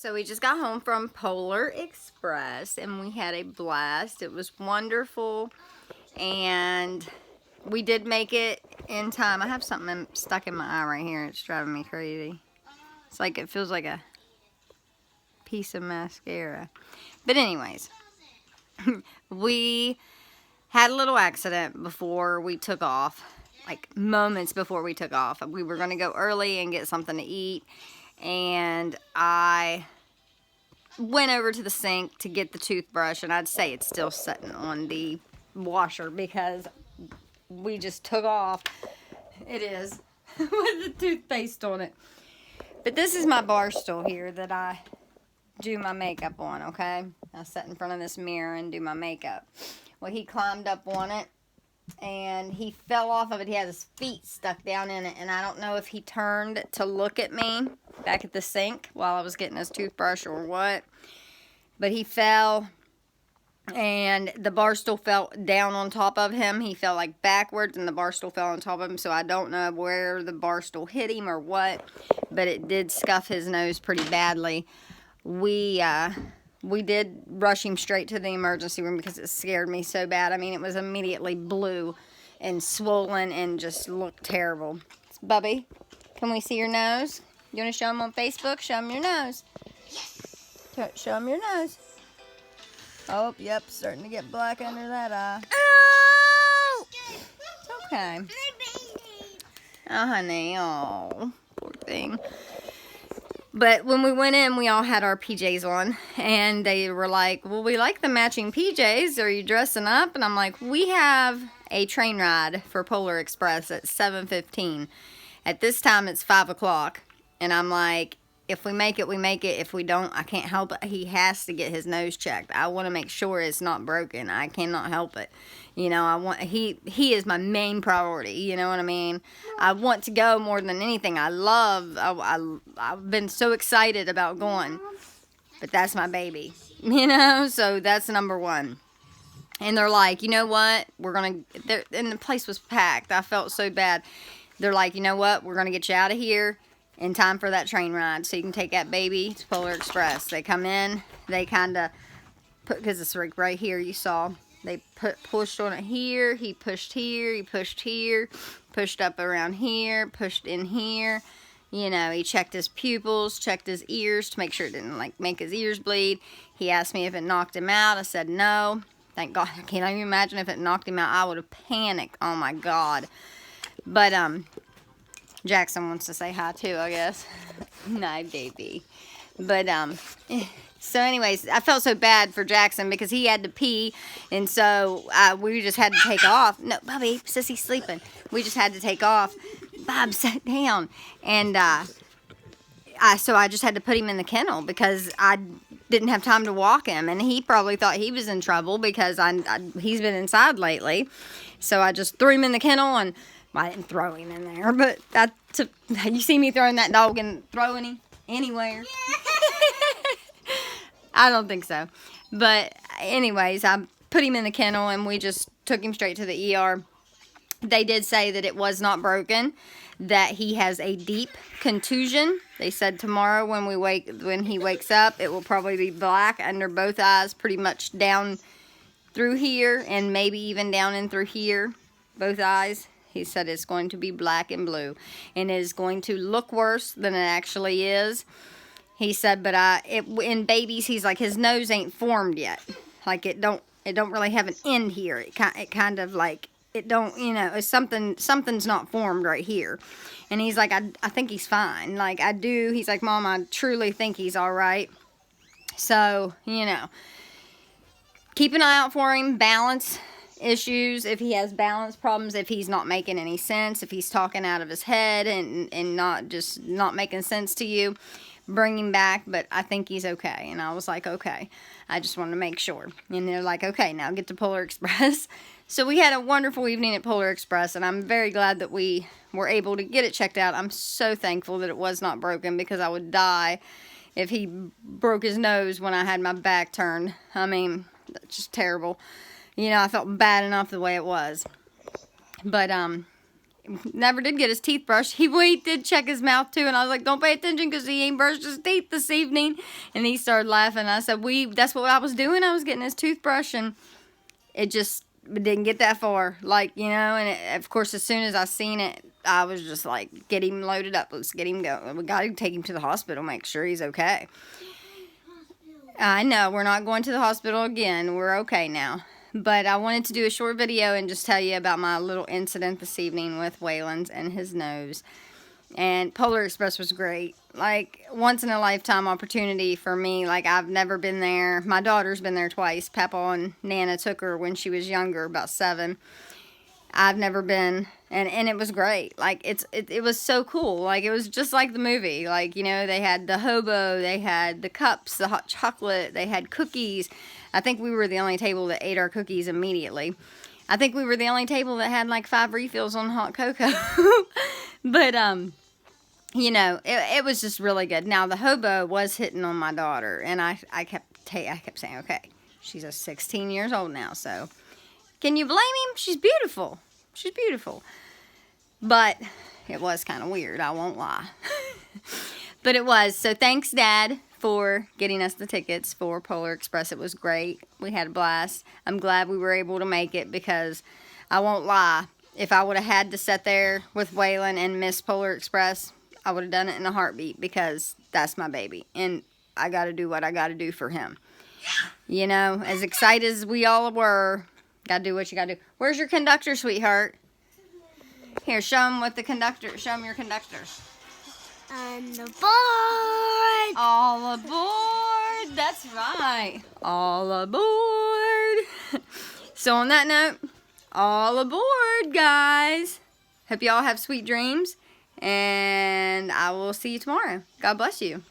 So we just got home from Polar Express and we had a blast. It was wonderful and we did make it in time. I have something stuck in my eye right here. It's driving me crazy. It's like it feels like a piece of mascara. But anyways, we had a little accident before we took off. Like moments before we took off. We were going to go early and get something to eat. And I went over to the sink to get the toothbrush, and I'd say it's still sitting on the washer because we just took off. It is with the toothpaste on it. But this is my bar stool here that I do my makeup on, okay? I sit in front of this mirror and do my makeup. Well, he climbed up on it and he fell off of it. He had his feet stuck down in it, and I don't know if he turned to look at me back at the sink while I was getting his toothbrush or what, but he fell and the bar stool fell down on top of him. He fell like backwards and the bar stool fell on top of him, so I don't know where the bar stool hit him or what, but it did scuff his nose pretty badly. We did rush him straight to the emergency room because it scared me so bad. I mean, it was immediately blue and swollen and just looked terrible. Bubby, can we see your nose? You want to show him on Facebook? Show him your nose. Yes. Show him your nose. Oh, yep, starting to get black under that eye. Oh! It's okay. Oh, honey. Oh, poor thing. But when we went in, we all had our PJs on, and they were like, well, we like the matching PJs. Are you dressing up? And I'm like, we have a train ride for Polar Express at 7:15. At this time, it's 5 o'clock. And I'm like, if we make it, we make it. If we don't, I can't help it. He has to get his nose checked. I want to make sure it's not broken. I cannot help it. You know, he is my main priority. You know what I mean? I want to go more than anything. I've been so excited about going, but that's my baby. You know, so that's number one. And they're like, you know what? And the place was packed. I felt so bad. They're like, you know what? We're gonna get you out of here in time for that train ride, so you can take that baby to Polar Express. They come in. They kind of put, because it's right here. You saw. They pushed on it here, he pushed here, pushed up around here, pushed in here. You know, he checked his pupils, checked his ears to make sure it didn't like make his ears bleed. He asked me if it knocked him out. I said no. Thank God. I can't even imagine if it knocked him out. I would have panicked. Oh my God. But Jackson wants to say hi too, I guess. Hi, baby. But so anyways, I felt so bad for Jackson because he had to pee, and so we just had to take off. No, Bubby, Sissy's sleeping. We just had to take off. Bob sat down, and so I just had to put him in the kennel because I didn't have time to walk him, and he probably thought he was in trouble because he's been inside lately. So I just threw him in the kennel, and I didn't throw him in there, but you see me throwing that dog and throwing him anywhere? I don't think so. But anyways, I put him in the kennel and we just took him straight to the ER. They did say that it was not broken, that he has a deep contusion. They said tomorrow when he wakes up, it will probably be black under both eyes, pretty much down through here and maybe even down in through here, both eyes. He said it's going to be black and blue, and it is going to look worse than it actually is. He said, but in babies, he's like, his nose ain't formed yet. Like it don't really have an end here. It kind of like, it don't, you know, it's something's not formed right here. And he's like, I think he's fine. Like I do. He's like, Mom, I truly think he's all right. So, you know, keep an eye out for him. Balance issues, if he has balance problems, if he's not making any sense, if he's talking out of his head and not making sense to you, bring him back. But I think he's okay. And I was like, okay, I just want to make sure. And they're like, okay, now get to Polar Express. So we had a wonderful evening at Polar Express, and I'm very glad that we were able to get it checked out. I'm so thankful that it was not broken, because I would die if he broke his nose when I had my back turned. I mean, that's just terrible. You know, I felt bad enough the way it was. But never did get his teeth brushed. He did check his mouth too, and I was like, don't pay attention because he ain't brushed his teeth this evening. And he started laughing. I said, that's what I was doing. I was getting his toothbrush, and it just didn't get that far. Like, you know, and of course, as soon as I seen it, I was just like, get him loaded up. Let's get him going. We got to take him to the hospital, make sure he's okay. I know, we're not going to the hospital again. We're okay now. But I wanted to do a short video and just tell you about my little incident this evening with Waylon's and his nose. And Polar Express was great. Like, once in a lifetime opportunity for me. Like, I've never been there. My daughter's been there twice. Papa and Nana took her when she was younger, about 7. I've never been, and it was great. Like, it was so cool. Like, it was just like the movie. Like, you know, they had the hobo, they had the cups, the hot chocolate, they had cookies. I think we were the only table that ate our cookies immediately. I think we were the only table that had like 5 refills on hot cocoa. But, you know, it was just really good. Now, the hobo was hitting on my daughter, and I kept saying, okay, she's 16 years old now, so can you blame him? She's beautiful. She's beautiful. But it was kind of weird, I won't lie. But it was. So thanks, Dad, for getting us the tickets for Polar Express. It was great. We had a blast. I'm glad we were able to make it because I won't lie. If I would have had to sit there with Waylon and miss Polar Express, I would have done it in a heartbeat because that's my baby. And I got to do what I got to do for him. You know, as excited as we all were, got to do what you got to do. Where's your conductor, sweetheart? Here, show him what the conductor, show him your conductor. On the board. All aboard. That's right. All aboard. So on that note, all aboard, guys. Hope y'all have sweet dreams. And I will see you tomorrow. God bless you.